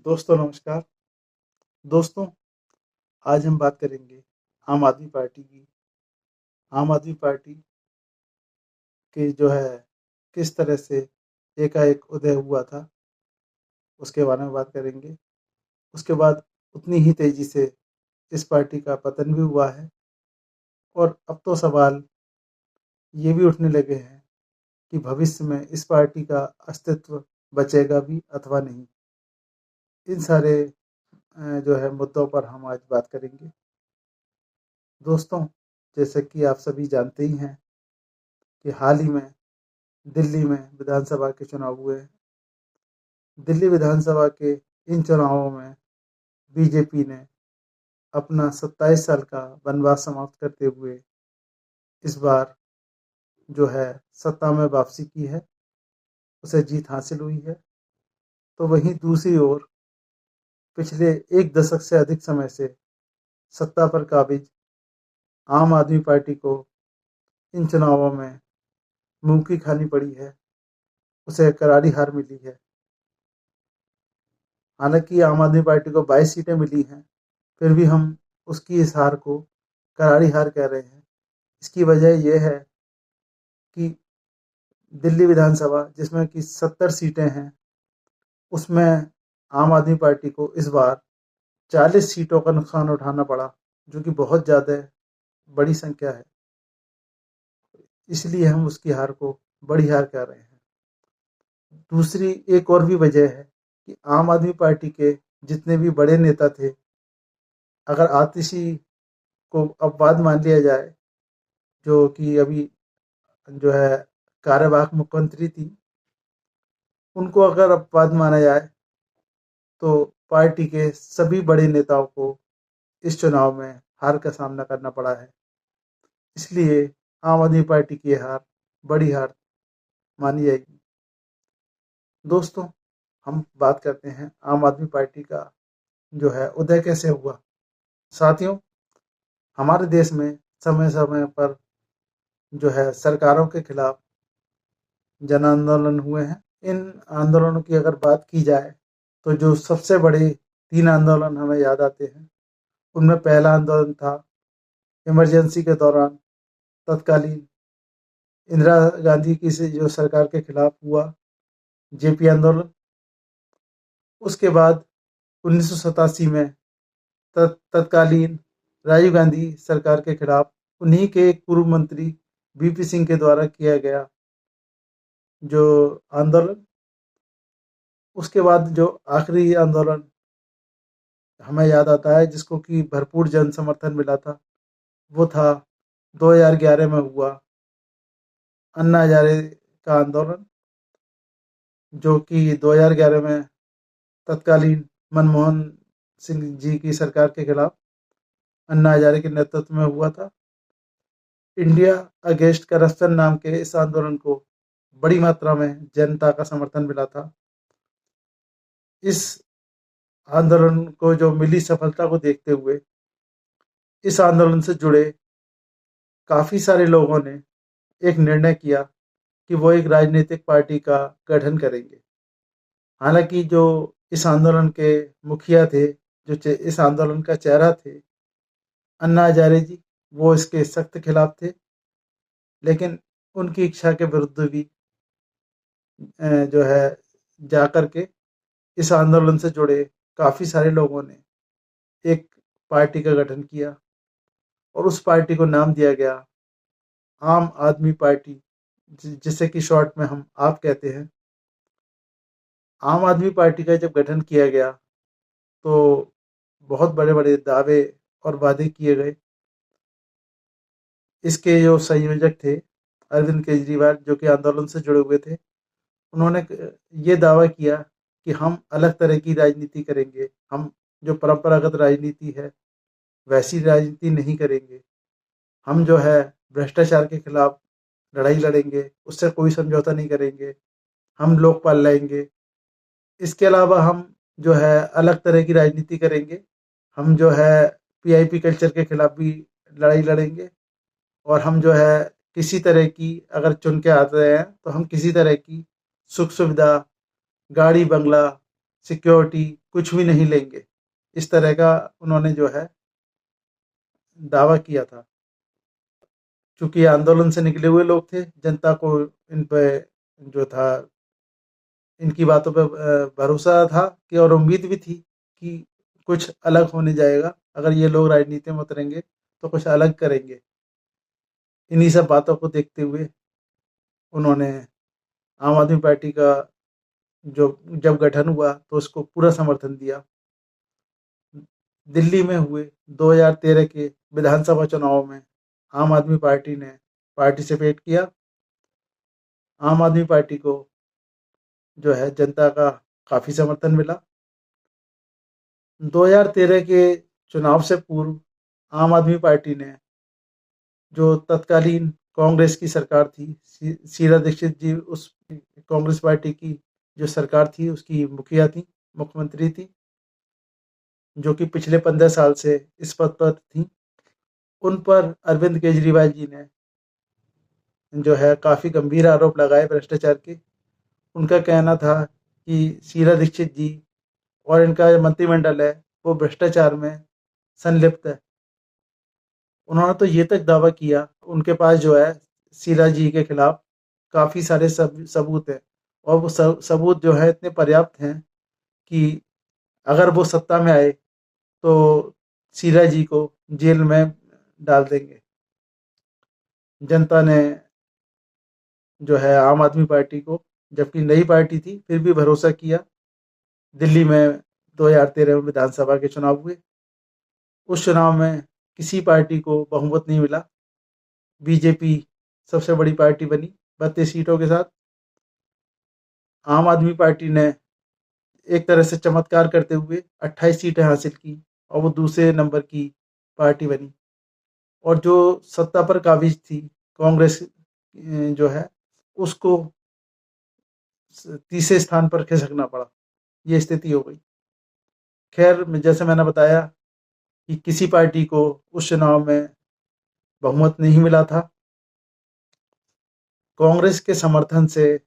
दोस्तों नमस्कार। दोस्तों, आज हम बात करेंगे आम आदमी पार्टी की। आम आदमी पार्टी की जो है किस तरह से एकाएक उदय हुआ था, उसके बारे में बात करेंगे। उसके बाद उतनी ही तेजी से इस पार्टी का पतन भी हुआ है और अब तो सवाल ये भी उठने लगे हैं कि भविष्य में इस पार्टी का अस्तित्व बचेगा भी अथवा नहीं। इन सारे जो है मुद्दों पर हम आज बात करेंगे। दोस्तों, जैसे कि आप सभी जानते ही हैं कि हाल ही में दिल्ली में विधानसभा के चुनाव हुए हैं। दिल्ली विधानसभा के इन चुनावों में बीजेपी ने अपना 27 साल का वनवास समाप्त करते हुए इस बार जो है सत्ता में वापसी की है, उसे जीत हासिल हुई है। तो वहीं दूसरी ओर पिछले एक दशक से अधिक समय से सत्ता पर काबिज आम आदमी पार्टी को इन चुनावों में मुंह की खानी पड़ी है, उसे करारी हार मिली है। हालांकि आम आदमी पार्टी को 22 सीटें मिली हैं, फिर भी हम उसकी इस हार को करारी हार कह रहे हैं। इसकी वजह यह है कि दिल्ली विधानसभा जिसमें कि 70 सीटें हैं, उसमें आम आदमी पार्टी को इस बार 40 सीटों का नुकसान उठाना पड़ा, जो कि बहुत ज़्यादा बड़ी संख्या है। इसलिए हम उसकी हार को बड़ी हार कह रहे हैं। दूसरी एक और भी वजह है कि आम आदमी पार्टी के जितने भी बड़े नेता थे, अगर आतिशी को अपवाद मान लिया जाए, जो कि अभी जो है कार्यवाहक मुख्यमंत्री थी, उनको अगर अपवाद माना जाए तो पार्टी के सभी बड़े नेताओं को इस चुनाव में हार का सामना करना पड़ा है। इसलिए आम आदमी पार्टी की हार बड़ी हार मानी जाएगी। दोस्तों, हम बात करते हैं आम आदमी पार्टी का जो है उदय कैसे हुआ। साथियों, हमारे देश में समय समय पर जो है सरकारों के खिलाफ जन आंदोलन हुए हैं। इन आंदोलनों की अगर बात की जाए तो जो सबसे बड़े 3 आंदोलन हमें याद आते हैं, उनमें पहला आंदोलन था इमरजेंसी के दौरान तत्कालीन इंदिरा गांधी की से जो सरकार के खिलाफ हुआ, जेपी आंदोलन। उसके बाद 1987 में तत्कालीन राजीव गांधी सरकार के खिलाफ उन्हीं के एक पूर्व मंत्री बीपी सिंह के द्वारा किया गया जो आंदोलन। उसके बाद जो आखिरी आंदोलन हमें याद आता है, जिसको कि भरपूर जन समर्थन मिला था, वो था 2011 में हुआ अन्ना हजारे का आंदोलन, जो कि 2011 में तत्कालीन मनमोहन सिंह जी की सरकार के खिलाफ अन्ना हजारे के नेतृत्व में हुआ था। इंडिया अगेंस्ट करप्शन नाम के इस आंदोलन को बड़ी मात्रा में जनता का समर्थन मिला था। इस आंदोलन को जो मिली सफलता को देखते हुए इस आंदोलन से जुड़े काफ़ी सारे लोगों ने एक निर्णय किया कि वो एक राजनीतिक पार्टी का गठन करेंगे। हालांकि जो इस आंदोलन के मुखिया थे, जो इस आंदोलन का चेहरा थे, अन्ना हजारे जी, वो इसके सख्त खिलाफ थे। लेकिन उनकी इच्छा के विरुद्ध भी जो है जाकर के इस आंदोलन से जुड़े काफ़ी सारे लोगों ने एक पार्टी का गठन किया और उस पार्टी को नाम दिया गया आम आदमी पार्टी, जिसे कि शॉर्ट में हम आप कहते हैं। आम आदमी पार्टी का जब गठन किया गया तो बहुत बड़े बड़े दावे और वादे किए गए। इसके जो संयोजक थे अरविंद केजरीवाल, जो कि आंदोलन से जुड़े हुए थे, उन्होंने ये दावा किया कि हम अलग तरह की राजनीति करेंगे, हम जो परंपरागत राजनीति है वैसी राजनीति नहीं करेंगे। हम जो है भ्रष्टाचार के खिलाफ लड़ाई लड़ेंगे, उससे कोई समझौता नहीं करेंगे, हम लोकपाल लाएंगे। इसके अलावा हम जो है अलग तरह की राजनीति करेंगे, हम जो है पीआईपी कल्चर के खिलाफ भी लड़ाई लड़ेंगे और हम जो है किसी तरह की अगर चुन के आते हैं तो हम किसी तरह की सुख सुविधा, गाड़ी बंगला सिक्योरिटी कुछ भी नहीं लेंगे, इस तरह का उन्होंने जो है दावा किया था। चूंकि आंदोलन से निकले हुए लोग थे, जनता को इन पे जो था इनकी बातों पे भरोसा था कि और उम्मीद भी थी कि कुछ अलग होने जाएगा, अगर ये लोग राजनीति में उतरेंगे तो कुछ अलग करेंगे। इन्हीं सब बातों को देखते हुए उन्होंने आम आदमी पार्टी का जो जब गठन हुआ तो उसको पूरा समर्थन दिया। दिल्ली में हुए 2013 के विधानसभा चुनाव में आम आदमी पार्टी ने पार्टिसिपेट किया। आम आदमी पार्टी को जो है जनता का काफ़ी समर्थन मिला। 2013 के चुनाव से पूर्व आम आदमी पार्टी ने जो तत्कालीन कांग्रेस की सरकार थी, शीला दीक्षित जी उस कांग्रेस पार्टी की जो सरकार थी उसकी मुखिया थी, मुख्यमंत्री थी, जो कि पिछले 15 साल से इस पद पर थी। उन पर अरविंद केजरीवाल जी ने जो है काफ़ी गंभीर आरोप लगाए भ्रष्टाचार के। उनका कहना था कि शीला दीक्षित जी और इनका जो मंत्रिमंडल है वो भ्रष्टाचार में संलिप्त है। उन्होंने तो ये तक दावा किया उनके पास जो है शीला जी के खिलाफ काफ़ी सारे सबूत हैं, और वो सबूत जो है इतने पर्याप्त हैं कि अगर वो सत्ता में आए तो शीला जी को जेल में डाल देंगे। जनता ने जो है आम आदमी पार्टी को, जबकि नई पार्टी थी, फिर भी भरोसा किया। दिल्ली में 2013 में विधानसभा के चुनाव हुए। उस चुनाव में किसी पार्टी को बहुमत नहीं मिला। बीजेपी सबसे बड़ी पार्टी बनी 32 सीटों के साथ। आम आदमी पार्टी ने एक तरह से चमत्कार करते हुए 28 सीटें हासिल की और वो दूसरे नंबर की पार्टी बनी। और जो सत्ता पर काबिज थी कांग्रेस जो है उसको तीसरे स्थान पर खिसकना पड़ा। ये स्थिति हो गई। खैर, जैसे मैंने बताया कि किसी पार्टी को उस चुनाव में बहुमत नहीं मिला था। कांग्रेस के समर्थन से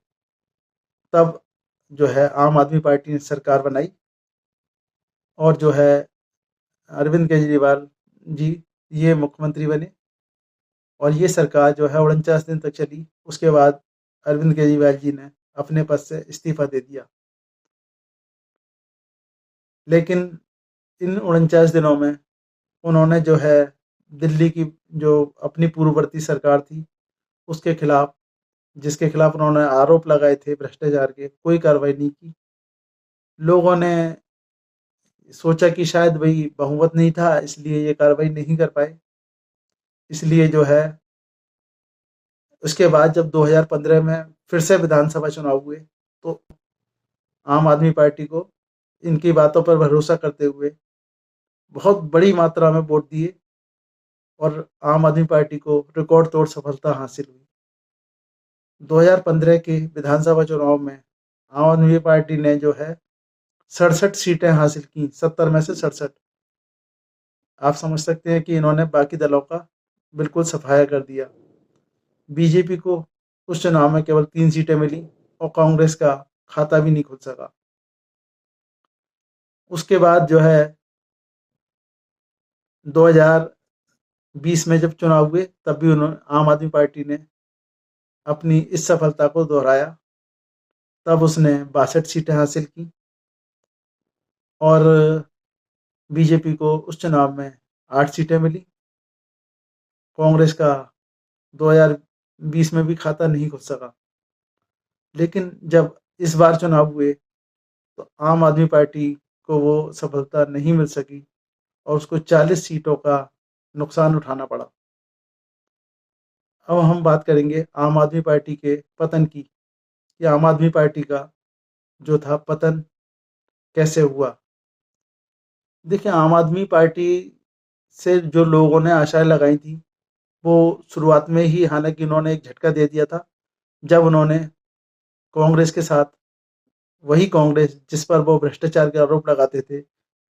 तब जो है आम आदमी पार्टी ने सरकार बनाई और जो है अरविंद केजरीवाल जी ये मुख्यमंत्री बने और ये सरकार जो है 49 दिन तक चली। उसके बाद अरविंद केजरीवाल जी ने अपने पद से इस्तीफा दे दिया। लेकिन इन 49 दिनों में उन्होंने जो है दिल्ली की जो अपनी पूर्ववर्ती सरकार थी उसके खिलाफ, जिसके खिलाफ उन्होंने आरोप लगाए थे भ्रष्टाचार के, कोई कार्रवाई नहीं की। लोगों ने सोचा कि शायद वही बहुमत नहीं था इसलिए ये कार्रवाई नहीं कर पाए। इसलिए जो है उसके बाद जब 2015 में फिर से विधानसभा चुनाव हुए तो आम आदमी पार्टी को इनकी बातों पर भरोसा करते हुए बहुत बड़ी मात्रा में वोट दिए और आम आदमी पार्टी को रिकॉर्ड तोड़ सफलता हासिल हुई। 2015 के विधानसभा चुनाव में आम आदमी पार्टी ने जो है 67 सीटें हासिल की, 70 में से 67। आप समझ सकते हैं कि इन्होंने बाकी दलों का बिल्कुल सफाया कर दिया। बीजेपी को उस चुनाव में केवल 3 सीटें मिली और कांग्रेस का खाता भी नहीं खुल सका। उसके बाद जो है 2020 में जब चुनाव हुए तब भी उन्होंने आम आदमी पार्टी ने अपनी इस सफलता को दोहराया। तब उसने 62 सीटें हासिल की और बीजेपी को उस चुनाव में 8 सीटें मिली। कांग्रेस का 2020 में भी खाता नहीं खुल सका। लेकिन जब इस बार चुनाव हुए तो आम आदमी पार्टी को वो सफलता नहीं मिल सकी और उसको 40 सीटों का नुकसान उठाना पड़ा। अब हम बात करेंगे आम आदमी पार्टी के पतन की, कि आम आदमी पार्टी का जो था पतन कैसे हुआ। देखिए, आम आदमी पार्टी से जो लोगों ने आशाएं लगाई थी वो शुरुआत में ही, हालांकि उन्होंने एक झटका दे दिया था जब उन्होंने कांग्रेस के साथ, वही कांग्रेस जिस पर वो भ्रष्टाचार के आरोप लगाते थे,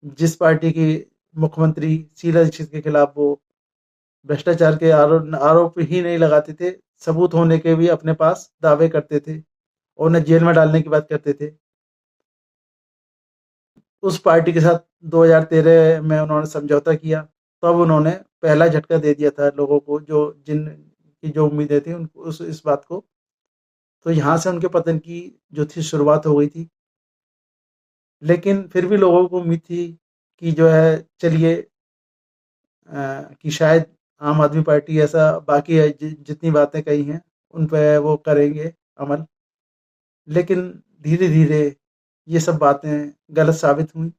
जिस पार्टी की मुख्यमंत्री शीला दीक्षित के खिलाफ वो भ्रष्टाचार के आरोप ही नहीं लगाते थे, सबूत होने के भी अपने पास दावे करते थे और उन्हें जेल में डालने की बात करते थे। उस पार्टी के साथ 2013 में उन्होंने समझौता किया, तब उन्होंने पहला झटका दे दिया था लोगों को, जिन की जो उम्मीदें थी उनको इस बात को। तो यहाँ से उनके पतन की जो थी शुरुआत हो गई थी। लेकिन फिर भी लोगों को उम्मीद थी कि जो है चलिए कि शायद आम आदमी पार्टी ऐसा बाकी जितनी बातें कही हैं उन पे वो करेंगे अमल। लेकिन धीरे धीरे ये सब बातें गलत साबित हुई।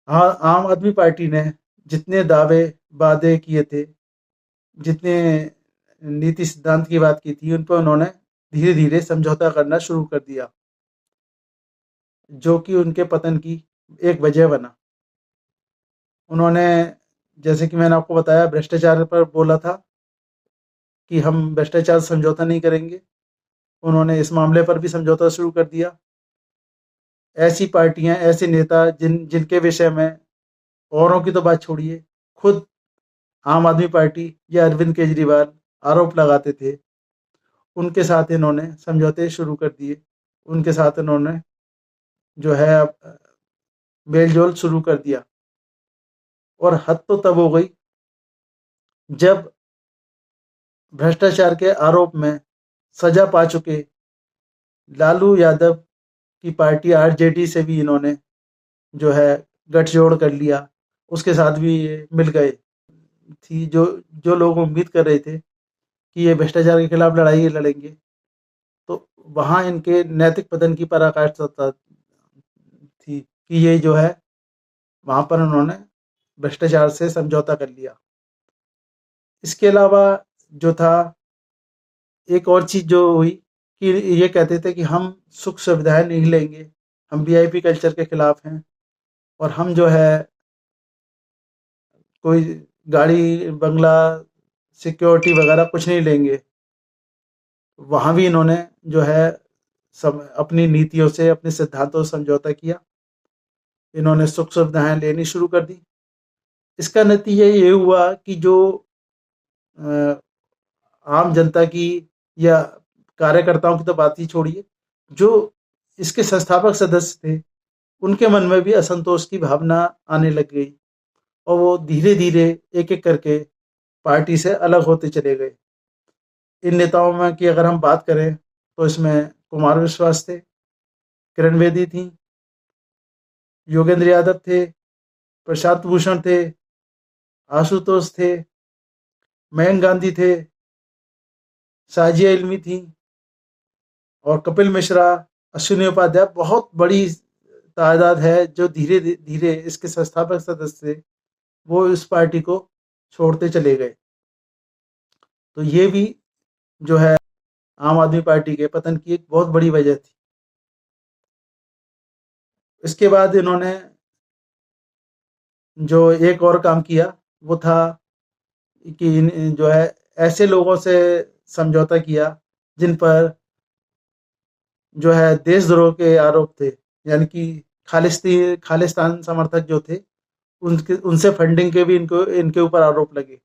हाँ, आम आदमी पार्टी ने जितने दावे वादे किए थे, जितने नीति सिद्धांत की बात की थी, उन पर उन्होंने धीरे धीरे समझौता करना शुरू कर दिया, जो कि उनके पतन की एक वजह बना। उन्होंने, जैसे कि मैंने आपको बताया, भ्रष्टाचार पर बोला था कि हम भ्रष्टाचार से समझौता नहीं करेंगे। उन्होंने इस मामले पर भी समझौता शुरू कर दिया। ऐसी पार्टियां, ऐसे नेता जिनके विषय में औरों की तो बात छोड़िए, खुद आम आदमी पार्टी या अरविंद केजरीवाल आरोप लगाते थे, उनके साथ इन्होंने समझौते शुरू कर दिए। उनके साथ इन्होंने जो है मेल जोल शुरू कर दिया। और हद तो तब हो गई जब भ्रष्टाचार के आरोप में सजा पा चुके लालू यादव की पार्टी आरजेडी से भी इन्होंने जो है गठजोड़ कर लिया, उसके साथ भी ये मिल गए थी। जो जो लोग उम्मीद कर रहे थे कि ये भ्रष्टाचार के खिलाफ लड़ाई लड़ेंगे, तो वहां इनके नैतिक पतन की पराकाष्ठा थी कि ये जो है वहां पर उन्होंने भ्रष्टाचार से समझौता कर लिया। इसके अलावा जो था, एक और चीज जो हुई कि ये कहते थे कि हम सुख सुविधाएं नहीं लेंगे, हम वीआईपी कल्चर के खिलाफ हैं, और हम जो है कोई गाड़ी बंगला सिक्योरिटी वगैरह कुछ नहीं लेंगे। वहां भी इन्होंने जो है सब अपनी नीतियों से, अपने सिद्धांतों से समझौता किया। इन्होंने सुख सुविधाएं लेनी शुरू कर दी। इसका नतीजा ये हुआ कि जो अ, आम जनता की या कार्यकर्ताओं की तो बात ही छोड़िए, जो इसके संस्थापक सदस्य थे, उनके मन में भी असंतोष की भावना आने लग गई, और वो धीरे धीरे एक एक करके पार्टी से अलग होते चले गए। इन नेताओं में की अगर हम बात करें तो इसमें कुमार विश्वास थे, किरण बेदी थी, योगेंद्र यादव थे, प्रशांत भूषण थे, आशुतोष थे, मयंक गांधी थे, साजिया इल्मी थी, और कपिल मिश्रा, अश्विनी उपाध्याय। बहुत बड़ी तादाद है जो धीरे धीरे इसके संस्थापक सदस्य थे, वो इस पार्टी को छोड़ते चले गए। तो ये भी जो है आम आदमी पार्टी के पतन की एक बहुत बड़ी वजह थी। इसके बाद इन्होंने जो एक और काम किया वो था कि जो है ऐसे लोगों से समझौता किया जिन पर जो है देशद्रोह के आरोप थे, यानी कि खालिस्तान समर्थक जो थे, उनके उनसे फंडिंग के भी इनको इनके ऊपर आरोप लगे,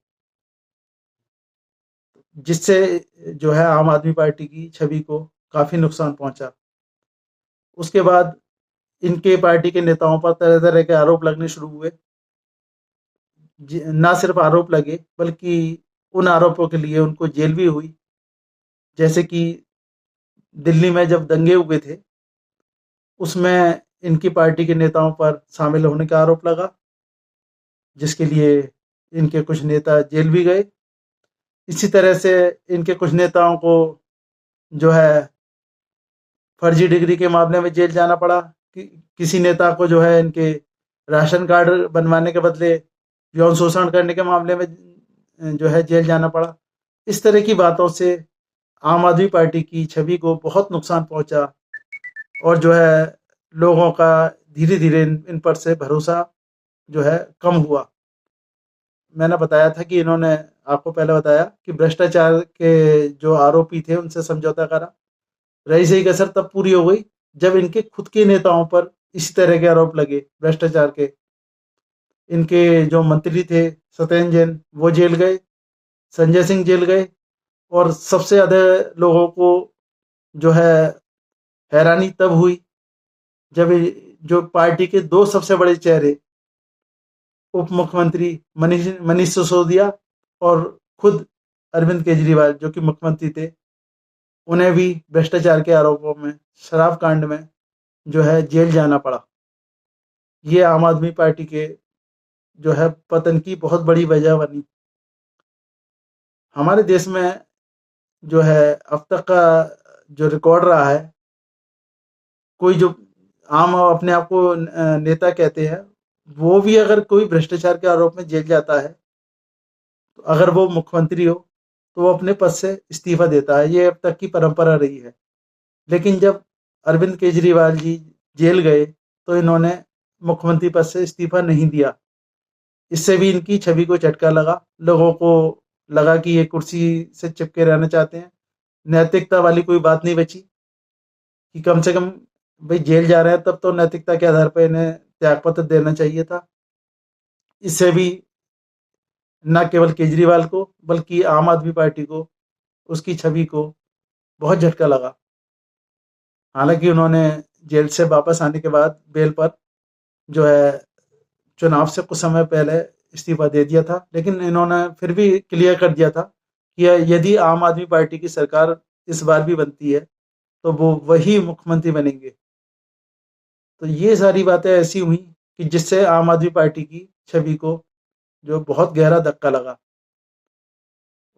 जिससे जो है आम आदमी पार्टी की छवि को काफी नुकसान पहुंचा। उसके बाद इनके पार्टी के नेताओं पर तरह तरह के आरोप लगने शुरू हुए। ना सिर्फ आरोप लगे बल्कि उन आरोपों के लिए उनको जेल भी हुई। जैसे कि दिल्ली में जब दंगे हुए थे, उसमें इनकी पार्टी के नेताओं पर शामिल होने का आरोप लगा, जिसके लिए इनके कुछ नेता जेल भी गए। इसी तरह से इनके कुछ नेताओं को जो है फर्जी डिग्री के मामले में जेल जाना पड़ा। किसी नेता को जो है इनके राशन कार्ड बनवाने के बदले यौन शोषण करने के मामले में जो है जेल जाना पड़ा। इस तरह की बातों से आम आदमी पार्टी की छवि को बहुत नुकसान पहुंचा, और जो है लोगों का धीरे धीरे इन पर से भरोसा जो है कम हुआ। मैंने बताया था कि इन्होंने, आपको पहले बताया कि भ्रष्टाचार के जो आरोपी थे उनसे समझौता करा। रही सही कसर तब पूरी हो गई जब इनके खुद के नेताओं पर इसी तरह के आरोप लगे भ्रष्टाचार के। इनके जो मंत्री थे सत्येंद्र जैन, वो जेल गए, संजय सिंह जेल गए, और सबसे ज्यादा लोगों को जो है हैरानी तब हुई जब जो पार्टी के दो सबसे बड़े चेहरे, उप मुख्यमंत्री मनीष मनीष सिसोदिया और खुद अरविंद केजरीवाल जो कि मुख्यमंत्री थे, उन्हें भी भ्रष्टाचार के आरोपों में, शराब कांड में जो है जेल जाना पड़ा। ये आम आदमी पार्टी के जो है पतन की बहुत बड़ी वजह बनी। हमारे देश में जो है अब तक का जो रिकॉर्ड रहा है, कोई जो आम अपने आप को नेता कहते हैं, वो भी अगर कोई भ्रष्टाचार के आरोप में जेल जाता है, तो अगर वो मुख्यमंत्री हो तो वो अपने पद से इस्तीफा देता है। ये अब तक की परंपरा रही है। लेकिन जब अरविंद केजरीवाल जी जेल गए तो इन्होंने मुख्यमंत्री पद से इस्तीफा नहीं दिया। इससे भी इनकी छवि को झटका लगा। लोगों को लगा कि ये कुर्सी से चिपके रहना चाहते हैं। नैतिकता वाली कोई बात नहीं बची कि कम से कम भाई जेल जा रहे हैं, तब तो नैतिकता के आधार पर इन्हें त्यागपत्र देना चाहिए था। इससे भी न केवल केजरीवाल को बल्कि आम आदमी पार्टी को, उसकी छवि को बहुत झटका लगा। हालांकि उन्होंने जेल से वापस आने के बाद बेल पर जो है चुनाव से कुछ समय पहले इस्तीफा दे दिया था, लेकिन इन्होंने फिर भी क्लियर कर दिया था कि यदि आम आदमी पार्टी की सरकार इस बार भी बनती है तो वो वही मुख्यमंत्री बनेंगे। तो ये सारी बातें ऐसी हुई कि जिससे आम आदमी पार्टी की छवि को जो बहुत गहरा धक्का लगा।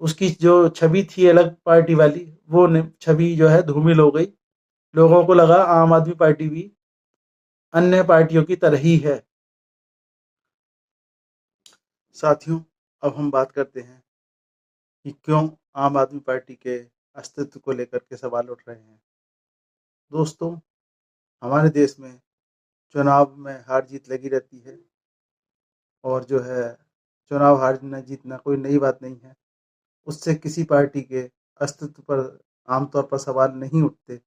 उसकी जो छवि थी अलग पार्टी वाली, वो छवि जो है धूमिल हो गई। लोगों को लगा आम आदमी पार्टी भी अन्य पार्टियों की तरह ही है। साथियों, अब हम बात करते हैं कि क्यों आम आदमी पार्टी के अस्तित्व को लेकर के सवाल उठ रहे हैं। दोस्तों, हमारे देश में चुनाव में हार जीत लगी रहती है और जो है चुनाव हारना जीतना कोई नई बात नहीं है। उससे किसी पार्टी के अस्तित्व पर आमतौर पर सवाल नहीं उठते।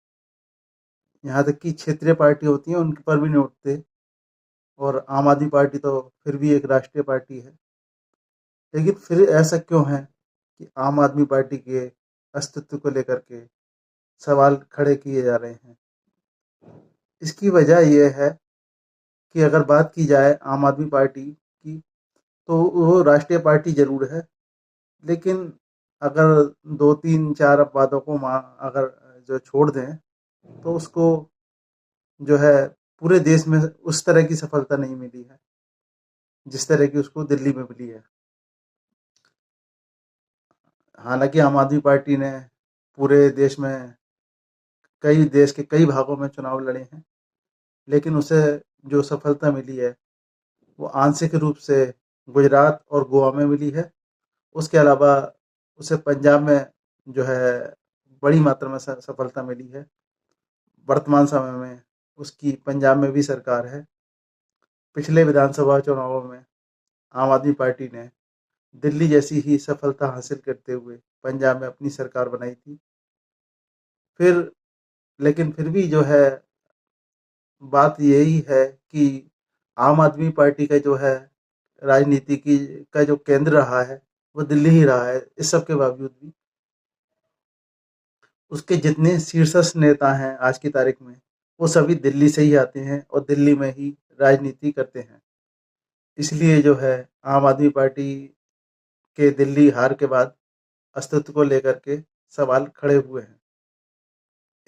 यहाँ तक कि क्षेत्रीय पार्टी होती हैं उनके पर भी नहीं उठते, और आम आदमी पार्टी तो फिर भी एक राष्ट्रीय पार्टी है। लेकिन फिर ऐसा क्यों है कि आम आदमी पार्टी के अस्तित्व को लेकर के सवाल खड़े किए जा रहे हैं? इसकी वजह यह है कि अगर बात की जाए आम आदमी पार्टी की, तो वो राष्ट्रीय पार्टी जरूर है, लेकिन अगर 2 3 4 अपवादों को अगर जो छोड़ दें तो उसको जो है पूरे देश में उस तरह की सफलता नहीं मिली है जिस तरह की उसको दिल्ली में मिली है। हालांकि आम आदमी पार्टी ने पूरे देश में देश के कई भागों में चुनाव लड़े हैं, लेकिन उसे जो सफलता मिली है वो आंशिक रूप से गुजरात और गोवा में मिली है। उसके अलावा उसे पंजाब में जो है बड़ी मात्रा में सफलता मिली है। वर्तमान समय में उसकी पंजाब में भी सरकार है। पिछले विधानसभा चुनावों में आम आदमी पार्टी ने दिल्ली जैसी ही सफलता हासिल करते हुए पंजाब में अपनी सरकार बनाई थी। लेकिन फिर भी जो है बात यही है कि आम आदमी पार्टी का जो है राजनीति की का जो केंद्र रहा है वो दिल्ली ही रहा है। इस सब के बावजूद भी उसके जितने शीर्षस्थ नेता हैं आज की तारीख में, वो सभी दिल्ली से ही आते हैं और दिल्ली में ही राजनीति करते हैं। इसलिए जो है आम आदमी पार्टी के दिल्ली हार के बाद अस्तित्व को लेकर के सवाल खड़े हुए हैं।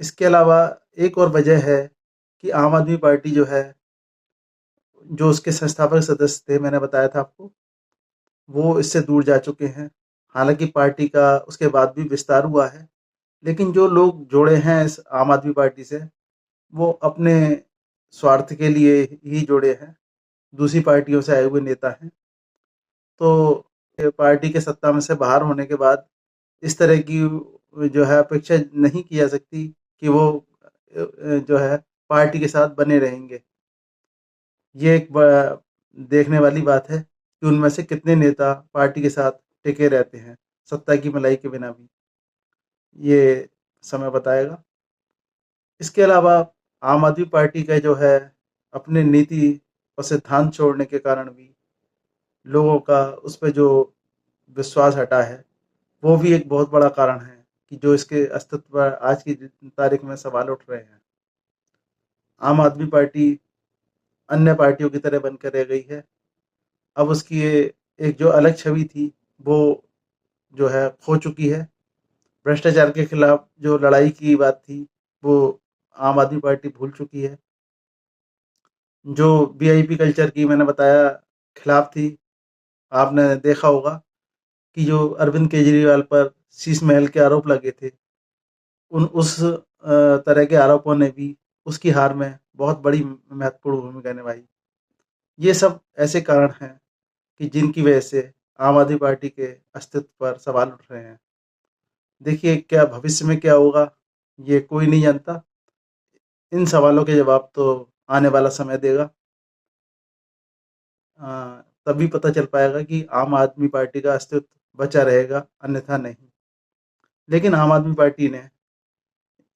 इसके अलावा एक और वजह है कि आम आदमी पार्टी जो है, जो उसके संस्थापक सदस्य थे, मैंने बताया था आपको, वो इससे दूर जा चुके हैं। हालांकि पार्टी का उसके बाद भी विस्तार हुआ है, लेकिन जो लोग जुड़े हैं इस आम आदमी पार्टी से, वो अपने स्वार्थ के लिए ही जुड़े हैं, दूसरी पार्टियों से आए हुए नेता हैं। तो पार्टी के सत्ता में से बाहर होने के बाद इस तरह की जो है अपेक्षा नहीं की जा सकती कि वो जो है पार्टी के साथ बने रहेंगे। ये एक देखने वाली बात है कि उनमें से कितने नेता पार्टी के साथ टिके रहते हैं सत्ता की मलाई के बिना भी, ये समय बताएगा। इसके अलावा आम आदमी पार्टी का जो है अपने नीति और सिद्धांत छोड़ने के कारण भी लोगों का उस पर जो विश्वास हटा है, वो भी एक बहुत बड़ा कारण है कि जो इसके अस्तित्व पर आज की तारीख में सवाल उठ रहे हैं। आम आदमी पार्टी अन्य पार्टियों की तरह बनकर रह गई है। अब उसकी एक जो अलग छवि थी वो जो है खो चुकी है। भ्रष्टाचार के खिलाफ जो लड़ाई की बात थी वो आम आदमी पार्टी भूल चुकी है। जो वीआईपी कल्चर की मैंने बताया खिलाफ थी। आपने देखा होगा कि जो अरविंद केजरीवाल पर शीश महल के आरोप लगे थे, उस तरह के आरोपों ने भी उसकी हार में बहुत बड़ी महत्वपूर्ण भूमिका निभाई। ये सब ऐसे कारण हैं कि जिनकी वजह से आम आदमी पार्टी के अस्तित्व पर सवाल उठ रहे हैं। देखिए क्या भविष्य में क्या होगा, ये कोई नहीं जानता। इन सवालों के जवाब तो आने वाला समय देगा। अ, तभी पता चल पाएगा कि आम आदमी पार्टी का अस्तित्व बचा रहेगा, अन्यथा नहीं। लेकिन आम आदमी पार्टी ने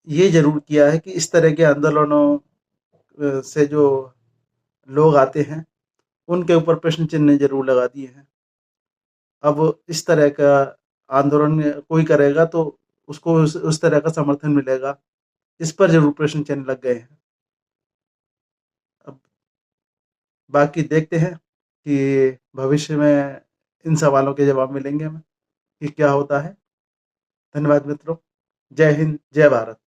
ये ज़रूर किया है कि इस तरह के आंदोलनों से जो लोग आते हैं, उनके ऊपर प्रश्न चिन्ह ज़रूर लगा दिए हैं। अब इस तरह का आंदोलन कोई करेगा तो उसको उस तरह का समर्थन मिलेगा, इस पर ज़रूर प्रश्न चिन्ह लग गए हैं। अब बाकी देखते हैं कि भविष्य में इन सवालों के जवाब मिलेंगे हमें कि क्या होता है। धन्यवाद मित्रों। जय हिंद, जय भारत।